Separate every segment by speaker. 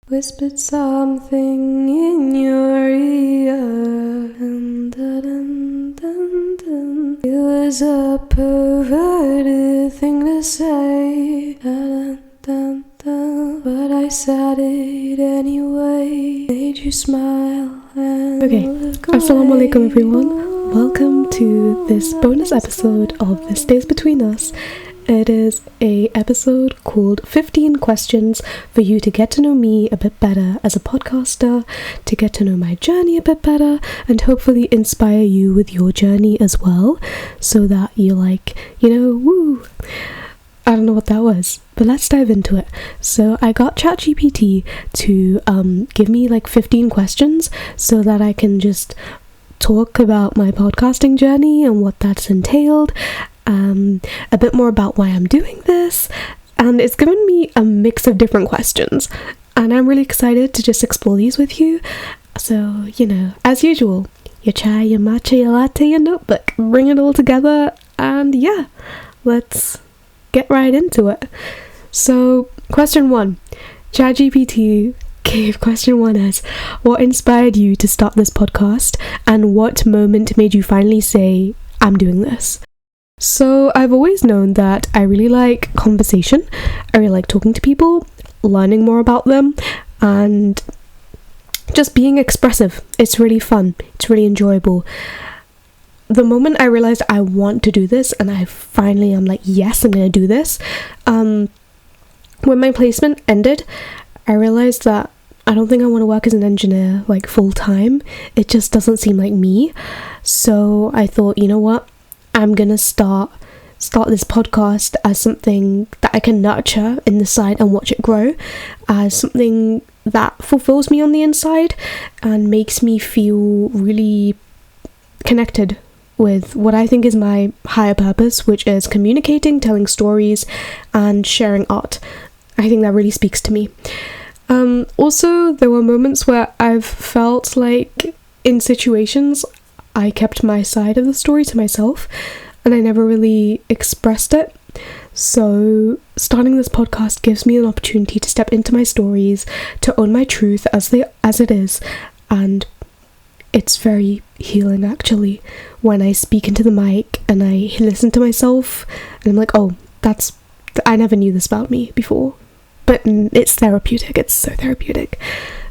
Speaker 1: Whispered something in your ear. Dun, dun, dun, dun, dun. It was a perverted thing to say. Dun, dun, dun. But I said it anyway. Made you smile and
Speaker 2: Okay, assalamu alaikum everyone. Welcome to this bonus episode of This Stays Between Us. It is a episode called 15 Questions for you to get to know me a bit better as a podcaster, to get to know my journey a bit better, and hopefully inspire you with your journey as well, so that you're like, woo. I don't know what that was, but let's dive into it. So I got Chat GPT to give me like 15 questions so that I can just talk about my podcasting journey and what that's entailed, a bit more about why I'm doing this, and it's given me a mix of different questions, and I'm really excited to just explore these with you. So, as usual, your chai, your matcha, your latte, your notebook, bring it all together, and yeah, let's get right into it. So, question 1. ChatGPT gave question 1 as, what inspired you to start this podcast, and what moment made you finally say, I'm doing this? So I've always known that I really like conversation. I really like talking to people, learning more about them, and just being expressive. It's really fun. It's really enjoyable. The moment I realized I want to do this, and I'm like, yes, I'm going to do this. When my placement ended, I realized that I don't think I want to work as an engineer like full time. It just doesn't seem like me. So I thought, you know what? I'm gonna start this podcast as something that I can nurture in the side and watch it grow, as something that fulfills me on the inside and makes me feel really connected with what I think is my higher purpose, which is communicating, telling stories, and sharing art. I think that really speaks to me. Also, there were moments where I've felt like in situations I kept my side of the story to myself and I never really expressed it. So starting this podcast gives me an opportunity to step into my stories, to own my truth as it is, and it's very healing actually when I speak into the mic and I listen to myself and I'm like, oh, I never knew this about me before. But it's therapeutic. It's so therapeutic.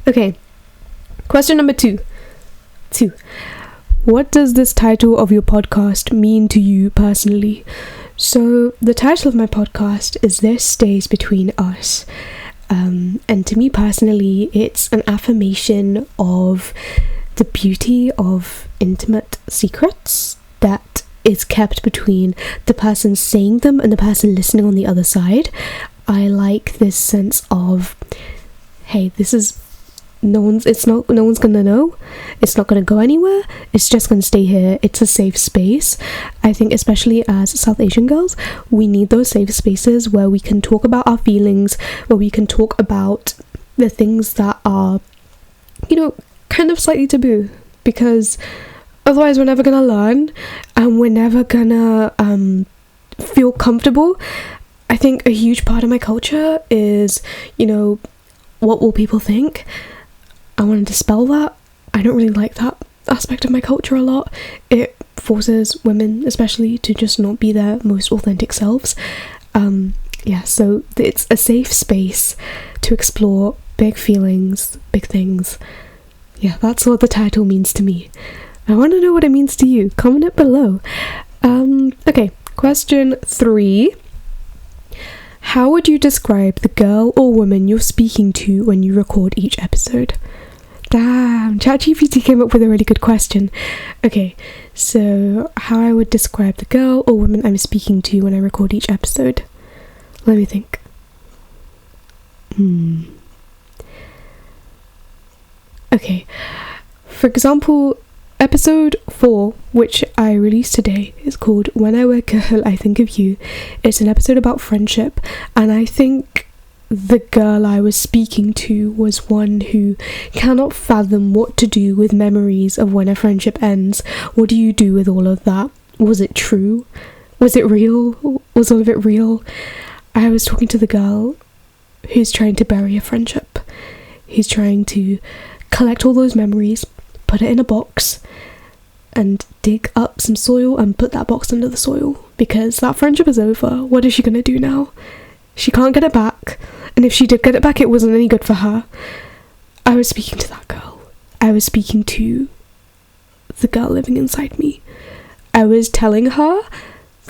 Speaker 2: Okay, question number 2. What does this title of your podcast mean to you personally? So the title of my podcast is This Stays Between Us. And to me personally, it's an affirmation of the beauty of intimate secrets that is kept between the person saying them and the person listening on the other side. I like this sense of, hey, this is no one's gonna know, it's not gonna go anywhere, it's just gonna stay here. It's a safe space. I think especially as South Asian girls, we need those safe spaces where we can talk about our feelings, where we can talk about the things that are, kind of slightly taboo, because otherwise we're never gonna learn and we're never gonna feel comfortable. I think a huge part of my culture is, what will people think? I want to dispel that. I don't really like that aspect of my culture a lot. It forces women especially to just not be their most authentic selves. So it's a safe space to explore big feelings, big things. Yeah, that's what the title means to me. I want to know what it means to you. Comment it below. Okay, question 3. How would you describe the girl or woman you're speaking to when you record each episode? Damn, ChatGPT came up with a really good question. Okay, so how I would describe the girl or woman I'm speaking to when I record each episode. Let me think. Okay, for example, episode 4, which I released today, is called When I Wear Kahul, I Think of You. It's an episode about friendship, and I think the girl I was speaking to was one who cannot fathom what to do with memories of when a friendship ends. What do you do with all of that? Was it true? Was it real? Was all of it real? I was talking to the girl who's trying to bury a friendship. He's trying to collect all those memories, put it in a box, and dig up some soil and put that box under the soil, because that friendship is over. What is she gonna do now? She can't get it back, and if she did get it back, it wasn't any good for her. I was speaking to that girl. I was speaking to the girl living inside me. I was telling her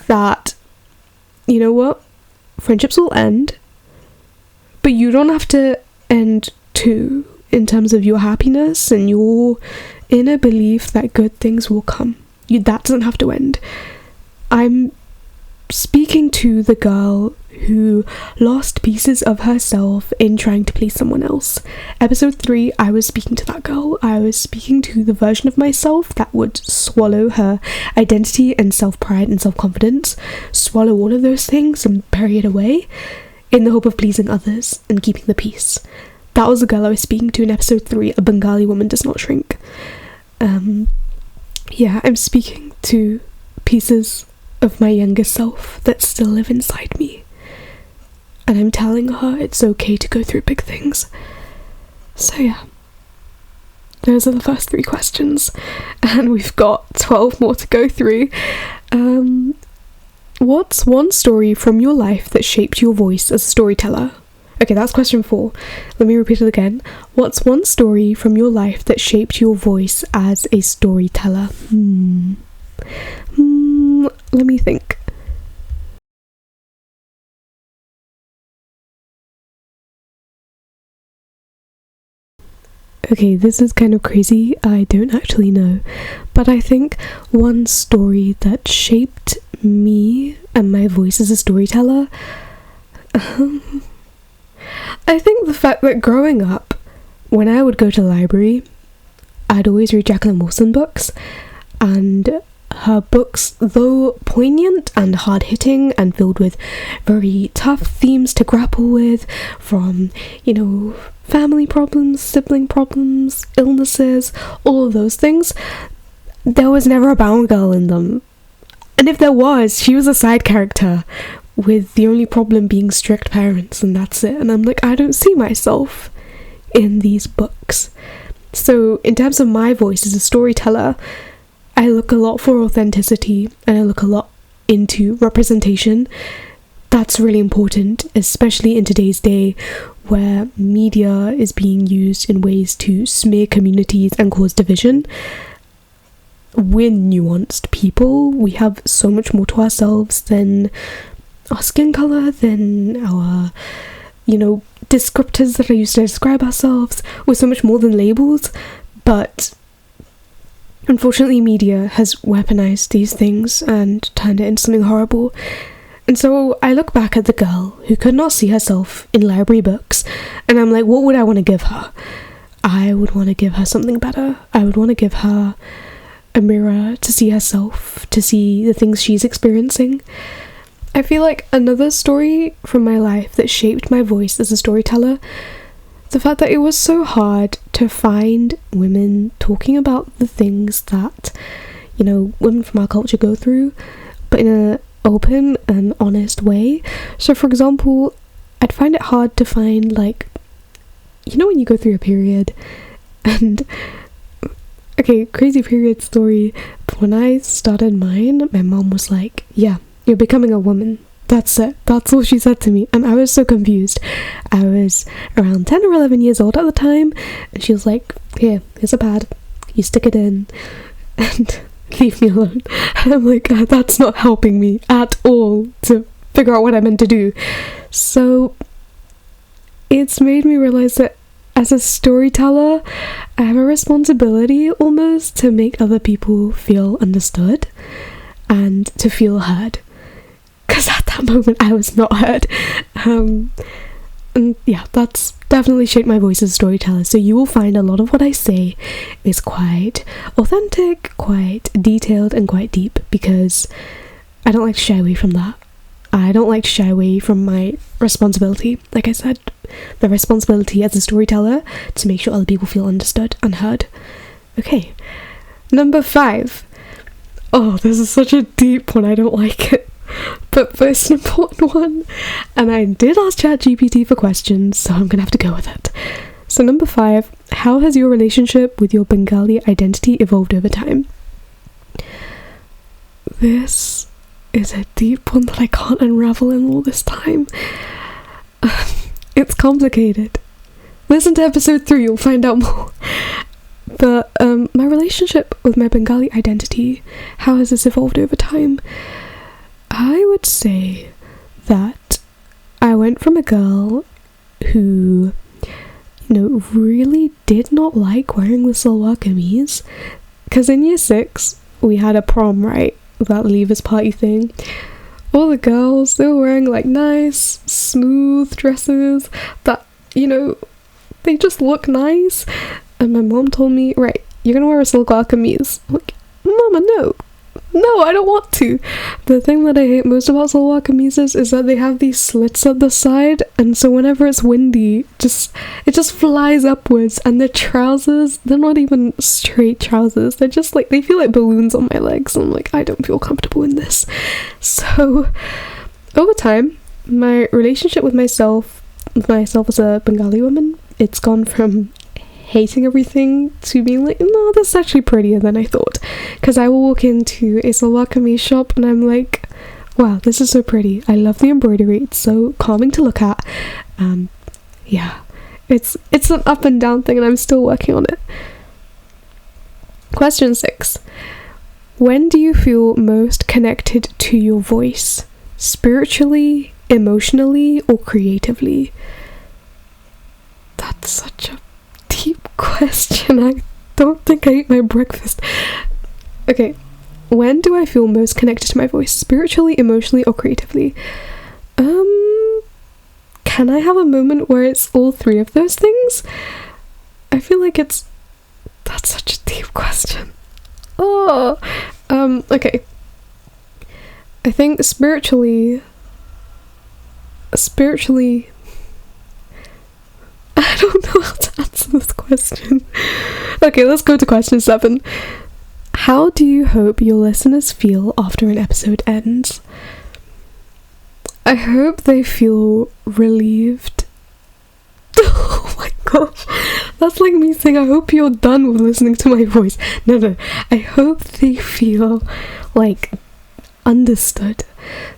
Speaker 2: that, you know what, friendships will end, but you don't have to end too, in terms of your happiness and your inner belief that good things will come. That doesn't have to end. I'm speaking to the girl who lost pieces of herself in trying to please someone else. Episode 3, I was speaking to that girl. I was speaking to the version of myself that would swallow her identity and self-pride and self-confidence, swallow all of those things and bury it away in the hope of pleasing others and keeping the peace. That was the girl I was speaking to in episode 3, A Bengali Woman Does Not Shrink. Yeah, I'm speaking to pieces of my younger self that still live inside me. And I'm telling her it's okay to go through big things. So yeah, those are the first 3 questions, and we've got 12 more to go through. What's one story from your life that shaped your voice as a storyteller? Okay, that's question 4. Let me repeat it again. What's one story from your life that shaped your voice as a storyteller? Let me think. Okay, this is kind of crazy. I don't actually know. But I think one story that shaped me and my voice as a storyteller, I think the fact that growing up, when I would go to the library, I'd always read Jacqueline Wilson books, and her books, though poignant and hard-hitting and filled with very tough themes to grapple with, from, family problems, sibling problems, illnesses, all of those things, there was never a bound girl in them. And if there was, she was a side character, with the only problem being strict parents, and that's it. And I'm like, I don't see myself in these books. So in terms of my voice as a storyteller, I look a lot for authenticity, and I look a lot into representation. That's really important, especially in today's day where media is being used in ways to smear communities and cause division. We're nuanced people. We have so much more to ourselves than our skin colour, than our, descriptors that are used to describe ourselves. We're so much more than labels, but unfortunately media has weaponized these things and turned it into something horrible. And so I look back at the girl who could not see herself in library books, and I'm like, what would I want to give her? I would want to give her something better. I would want to give her a mirror to see herself, to see the things she's experiencing. I feel like another story from my life that shaped my voice as a storyteller, the fact that it was so hard to find women talking about the things that, women from our culture go through, but in an open and honest way. So for example, I'd find it hard to find, when you go through a period, and okay, crazy period story, but when I started mine, my mom was like, yeah, you're becoming a woman. That's it. That's all she said to me. And I was so confused. I was around 10 or 11 years old at the time, and she was like, here's a pad. You stick it in and leave me alone. And I'm like, that's not helping me at all to figure out what I'm meant to do. So it's made me realize that as a storyteller, I have a responsibility almost to make other people feel understood and to feel heard. Because at that moment I was not heard. And yeah, that's definitely shaped my voice as a storyteller. So you will find a lot of what I say is quite authentic, quite detailed, and quite deep, because I don't like to shy away from that. I don't like to shy away from my responsibility. Like I said, the responsibility as a storyteller to make sure other people feel understood and heard. Okay, number 5. Oh, this is such a deep one, I don't like it. But it's an important one, and I did ask Chat GPT for questions, so I'm gonna have to go with it. So number 5, how has your relationship with your Bengali identity evolved over time? This is a deep one that I can't unravel in all this time. It's complicated. Listen to episode 3, you'll find out more. But my relationship with my Bengali identity, how has this evolved over time? I would say that I went from a girl who, really did not like wearing the salwar kameez, because in year 6 we had a prom, right? That leavers party thing. All the girls, they were wearing like nice, smooth dresses that, they just look nice. And my mom told me, right, you're gonna wear a salwar kameez. I'm like, Mama, no, I don't want to. The thing that I hate most about salwar kameezes is that they have these slits at the side, and so whenever it's windy, it just flies upwards, and the trousers, they're not even straight trousers, they're just like, they feel like balloons on my legs, and I'm like, I don't feel comfortable in this. So, over time, my relationship with myself as a Bengali woman, it's gone from hating everything to being like, no, that's actually prettier than I thought. Because I will walk into a salwar kameez shop and I'm like, wow, this is so pretty. I love the embroidery. It's so calming to look at. Yeah, it's an up and down thing, and I'm still working on it. Question 6. When do you feel most connected to your voice? Spiritually, emotionally, or creatively? That's such a deep question. I don't think I ate my breakfast. Okay, when do I feel most connected to my voice? Spiritually, emotionally, or creatively? Can I have a moment where it's all 3 of those things? I feel like that's such a deep question. Okay. I think spiritually, I don't know how to answer this question. Okay, let's go to question 7. How do you hope your listeners feel after an episode ends? I hope they feel relieved. Oh my gosh, that's like me saying I hope you're done with listening to my voice. No, I hope they feel like understood.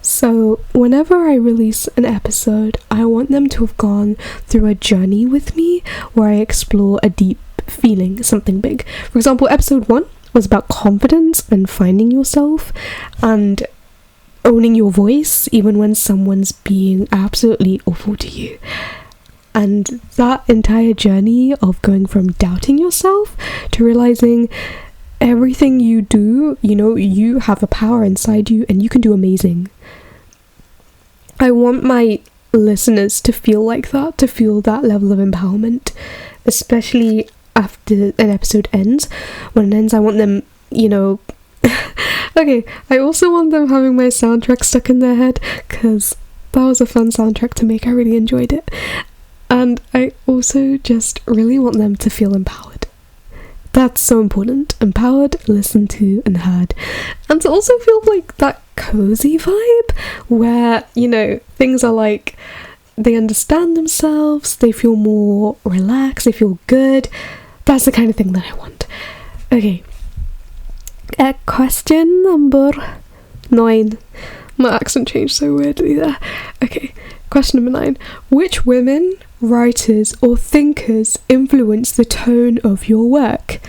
Speaker 2: So whenever I release an episode, I want them to have gone through a journey with me where I explore a deep feeling, something big. For example, episode 1 was about confidence and finding yourself and owning your voice even when someone's being absolutely awful to you. And that entire journey of going from doubting yourself to realizing everything you do, you have a power inside you and you can do amazing. I want my listeners to feel like that, to feel that level of empowerment, especially after an episode ends. When it ends, I want them, okay, I also want them having my soundtrack stuck in their head, because that was a fun soundtrack to make. I really enjoyed it. And I also just really want them to feel empowered. That's so important. Empowered, listened to, and heard. And to also feel like that cozy vibe where, things are like, they understand themselves, they feel more relaxed, they feel good. That's the kind of thing that I want. Okay. Question number 9. My accent changed so weirdly there. Okay. Question number 9. Which women, writers, or thinkers influence the tone of your work?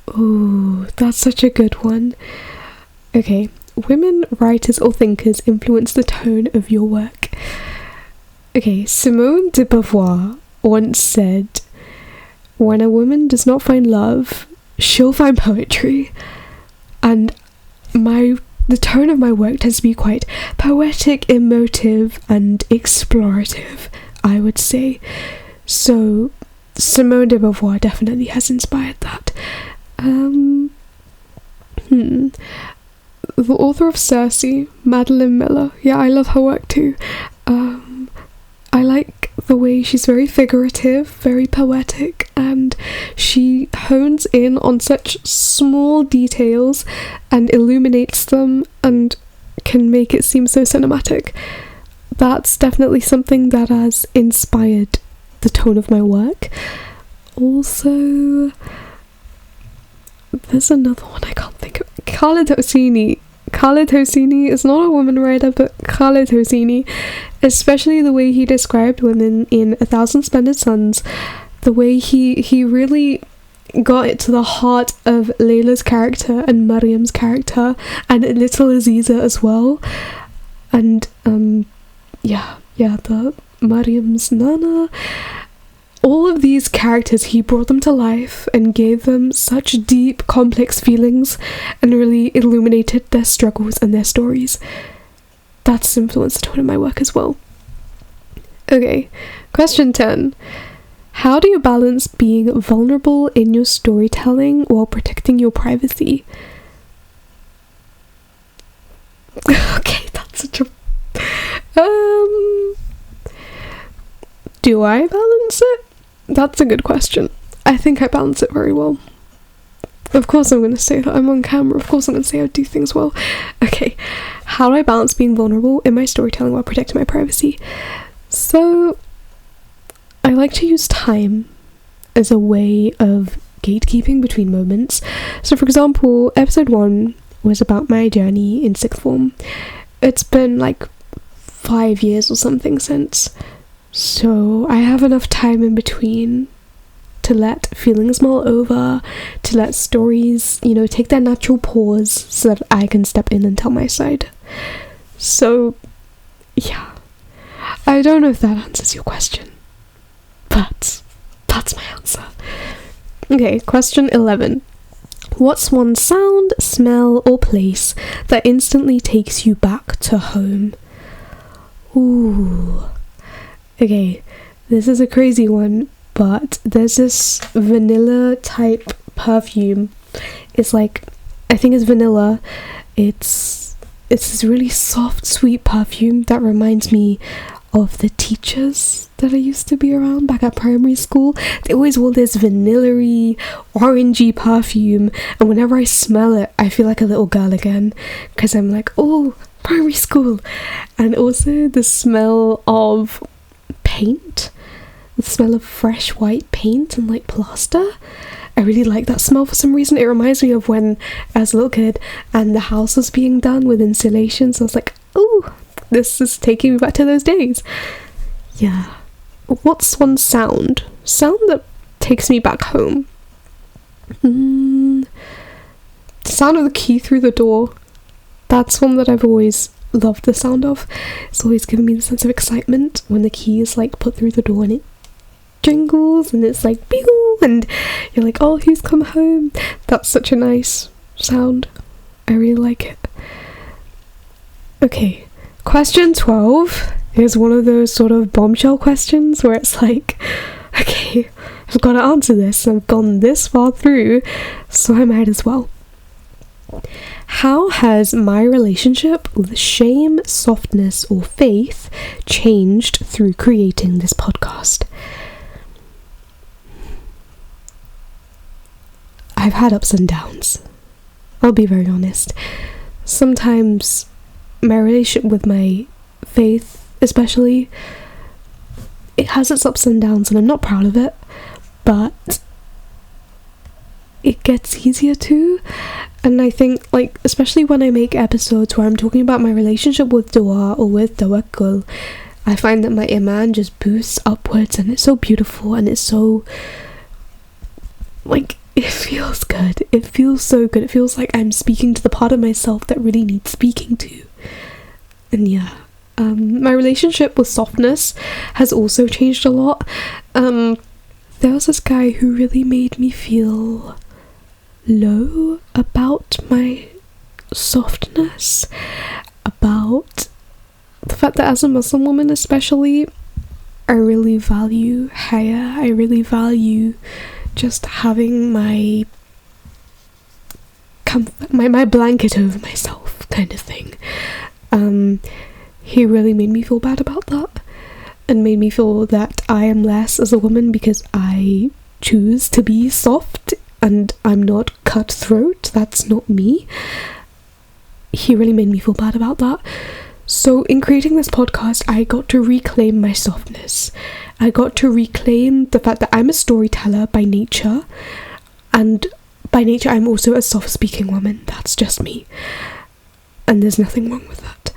Speaker 2: Oh, that's such a good one. Okay. Women, writers, or thinkers influence the tone of your work. Okay, Simone de Beauvoir once said, when a woman does not find love, she'll find poetry. And the tone of my work tends to be quite poetic, emotive, and explorative, I would say. So Simone de Beauvoir definitely has inspired that. The author of Circe, Madeline Miller. Yeah, I love her work too. I like the way she's very figurative, very poetic, and she hones in on such small details and illuminates them and can make it seem so cinematic. That's definitely something that has inspired the tone of my work. Also, there's another one I can't think of. Carla Tosini is not a woman writer, but Carla Tosini, especially the way he described women in A Thousand Splendid Suns, the way he really got it to the heart of Layla's character and Mariam's character, and little Aziza as well. And the Mariam's Nana, all of these characters, he brought them to life and gave them such deep, complex feelings and really illuminated their struggles and their stories. That's influenced the tone of my work as well. Okay, question 10. How do you balance being vulnerable in your storytelling while protecting your privacy? Okay, that's such a... Do I balance it? That's a good question. I think I balance it very well. Of course I'm going to say that I'm on camera. Of course I'm going to say I do things well. Okay, how do I balance being vulnerable in my storytelling while protecting my privacy? So, I like to use time as a way of gatekeeping between moments. So for example, episode 1 was about my journey in sixth form. It's been like 5 years or something since. So I have enough time in between to let feelings mull over, to let stories, take their natural pause so that I can step in and tell my side. So, yeah. I don't know if that answers your question, but that's my answer. Okay, question 11. What's one sound, smell, or place that instantly takes you back to home? Ooh. Okay, this is a crazy one, but there's this vanilla type perfume. It's like, I think it's vanilla. It's this really soft, sweet perfume that reminds me of the teachers that I used to be around back at primary school. They always wore this vanilla-y, orangey perfume, and whenever I smell it, I feel like a little girl again, because I'm like, oh, primary school. And also the smell of paint, the smell of fresh white paint and like plaster. I really like that smell for some reason. It reminds me of when I was a little kid and the house was being done with insulation, so I was like, oh, this is taking me back to those days. Yeah. What's one sound that takes me back home? The sound of the key through the door. That's one that I've always loved the sound of. It's always given me the sense of excitement when the key is like put through the door and it jingles and it's like pew, and you're like, oh, who's come home? That's such a nice sound. I really like it. Okay, question 12 is one of those sort of bombshell questions where it's like, okay, I've got to answer this. I've gone this far through, so I might as well. How has my relationship with shame, softness, or faith changed through creating this podcast? I've had ups and downs. I'll be very honest. Sometimes my relationship with my faith, especially, it has its ups and downs, and I'm not proud of it, but it gets easier too. And I think, like, especially when I make episodes where I'm talking about my relationship with dua or with tawakkul, I find that my iman just boosts upwards, and it's so beautiful, and it's so, like, it feels good. It feels so good. It feels like I'm speaking to the part of myself that really needs speaking to. And yeah, my relationship with softness has also changed a lot. There was this guy who really made me feel low about my softness, about the fact that as a Muslim woman especially, I really value haya. I really value just having my blanket over myself kind of thing. He really made me feel bad about that, and made me feel that I am less as a woman because I choose to be soft and I'm not cutthroat. That's not me. He really made me feel bad about that. So in creating this podcast, I got to reclaim my softness. I got to reclaim the fact that I'm a storyteller by nature, and by nature I'm also a soft-speaking woman. That's just me, and there's nothing wrong with that.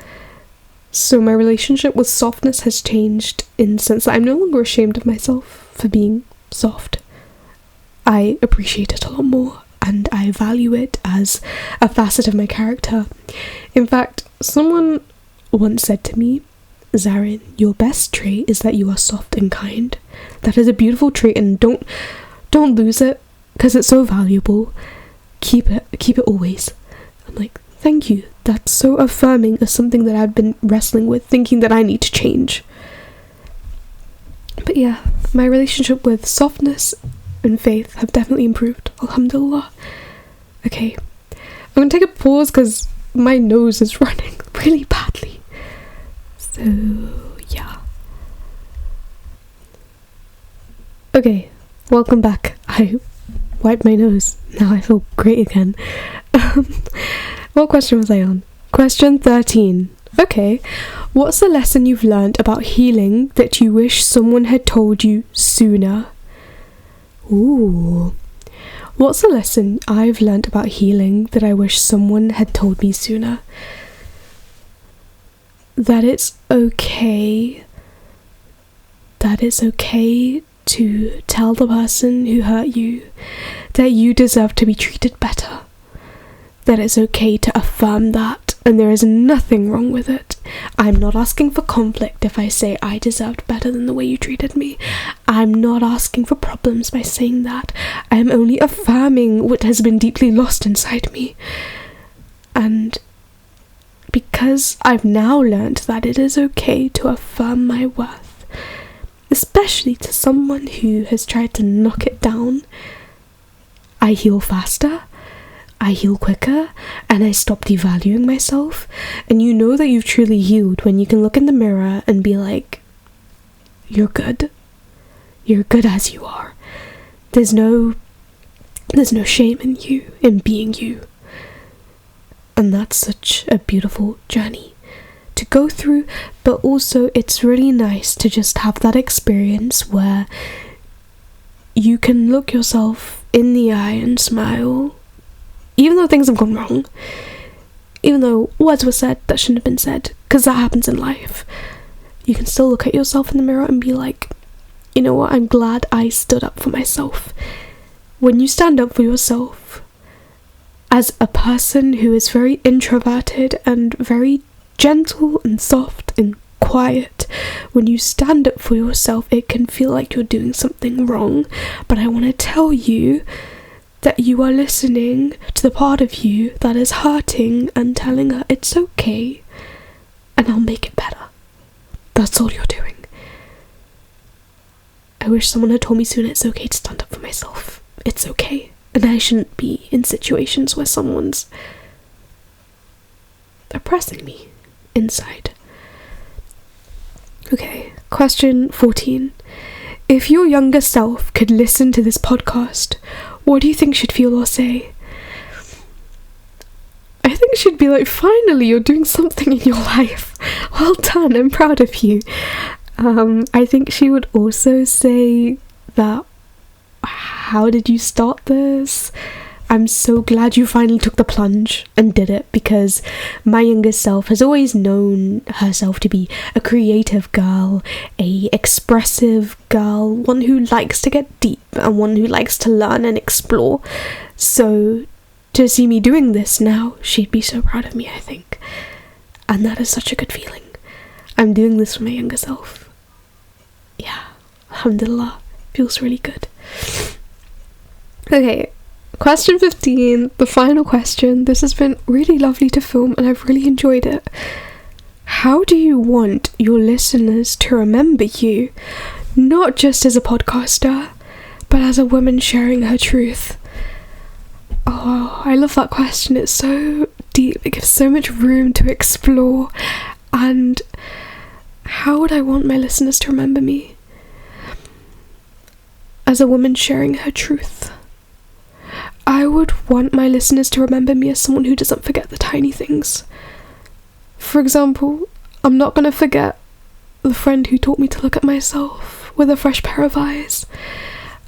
Speaker 2: So my relationship with softness has changed in the sense that I'm no longer ashamed of myself for being soft. I appreciate it a lot more, and I value it as a facet of my character. In fact, someone once said to me, Zarin, your best trait is that you are soft and kind. That is a beautiful trait, and don't lose it, because it's so valuable. Keep it always. I'm like, thank you. That's so affirming of something that I've been wrestling with, thinking that I need to change. But yeah, my relationship with softness and faith have definitely improved. Alhamdulillah. Okay, I'm gonna take a pause because my nose is running really badly. So yeah. Okay, welcome back. I wiped my nose. Now I feel great again. What question was I on? Question 13. Okay. What's the lesson you've learned about healing that you wish someone had told you sooner? Ooh. What's the lesson I've learned about healing that I wish someone had told me sooner? That it's okay. That it's okay to tell the person who hurt you that you deserve to be treated better. That it's okay to affirm that, and there is nothing wrong with it. I'm not asking for conflict if I say I deserved better than the way you treated me. I'm not asking for problems by saying that. I am only affirming what has been deeply lost inside me. And because I've now learned that it is okay to affirm my worth, especially to someone who has tried to knock it down, I heal faster, I heal quicker, and I stop devaluing myself. And you know that you've truly healed when you can look in the mirror and be like, you're good. You're good as you are. There's no shame in you, in being you. And that's such a beautiful journey to go through, but also it's really nice to just have that experience where you can look yourself in the eye and smile, even though things have gone wrong, even though words were said that shouldn't have been said, because that happens in life. You can still look at yourself in the mirror and be like, you know what, I'm glad I stood up for myself. When you stand up for yourself, as a person who is very introverted and very gentle and soft and quiet, when you stand up for yourself, it can feel like you're doing something wrong. But I want to tell you that you are listening to the part of you that is hurting and telling her it's okay and I'll make it better. That's all you're doing. I wish someone had told me sooner it's okay to stand up for myself. It's okay. And I shouldn't be in situations where someone's oppressing me inside. Okay, question 14. If your younger self could listen to this podcast, what do you think she'd feel or say? I think she'd be like, finally, you're doing something in your life. Well done, I'm proud of you. I think she would also say that, how did you start this? I'm so glad you finally took the plunge and did it, because my younger self has always known herself to be a creative girl, a expressive girl, one who likes to get deep and one who likes to learn and explore. So to see me doing this now, she'd be so proud of me, I think. And that is such a good feeling. I'm doing this for my younger self. Yeah, alhamdulillah, feels really good. Okay, question 15, the final question. This has been really lovely to film and I've really enjoyed it. How do you want your listeners to remember you, not just as a podcaster, but as a woman sharing her truth? Oh, I love that question. It's so deep. It gives so much room to explore. And how would I want my listeners to remember me? As a woman sharing her truth. I would want my listeners to remember me as someone who doesn't forget the tiny things. For example, I'm not gonna forget the friend who taught me to look at myself with a fresh pair of eyes.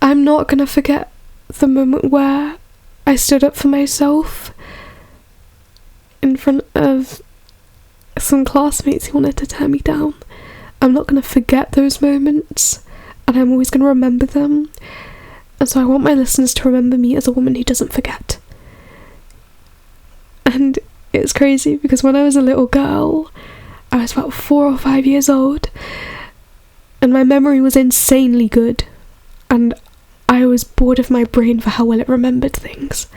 Speaker 2: I'm not gonna forget the moment where I stood up for myself in front of some classmates who wanted to tear me down. I'm not gonna forget those moments, and I'm always gonna remember them. And so I want my listeners to remember me as a woman who doesn't forget. And it's crazy because when I was a little girl, I was about 4 or 5 years old, and my memory was insanely good, and I was bored of my brain for how well it remembered things.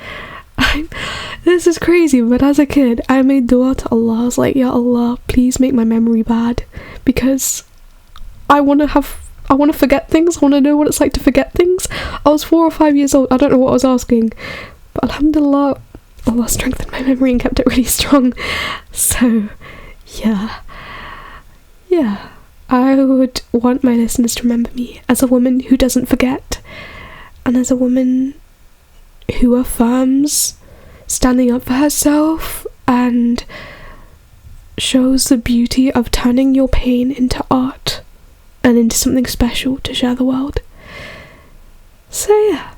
Speaker 2: This is crazy, but as a kid, I made dua to Allah. I was like, Ya Allah, please make my memory bad, because I want to forget things. I want to know what it's like to forget things. I was 4 or 5 years old. I don't know what I was asking, but alhamdulillah, Allah strengthened my memory and kept it really strong. So, yeah, I would want my listeners to remember me as a woman who doesn't forget, and as a woman who affirms standing up for herself and shows the beauty of turning your pain into art and into something special to share the world. So yeah,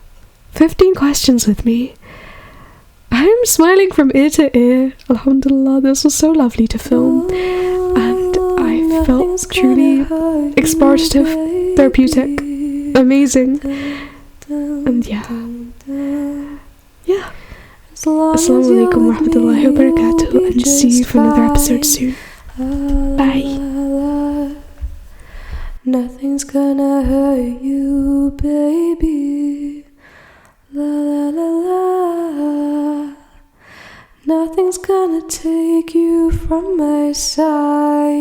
Speaker 2: 15 questions with me. I'm smiling from ear to ear. Alhamdulillah, this was so lovely to film, and I felt truly explorative, therapeutic, amazing, and yeah. Assalamu alaikum warahmatullahi wabarakatuh, and see you for another episode soon. Bye.
Speaker 1: Nothing's gonna hurt you, baby. La la la la. Nothing's gonna take you from my side.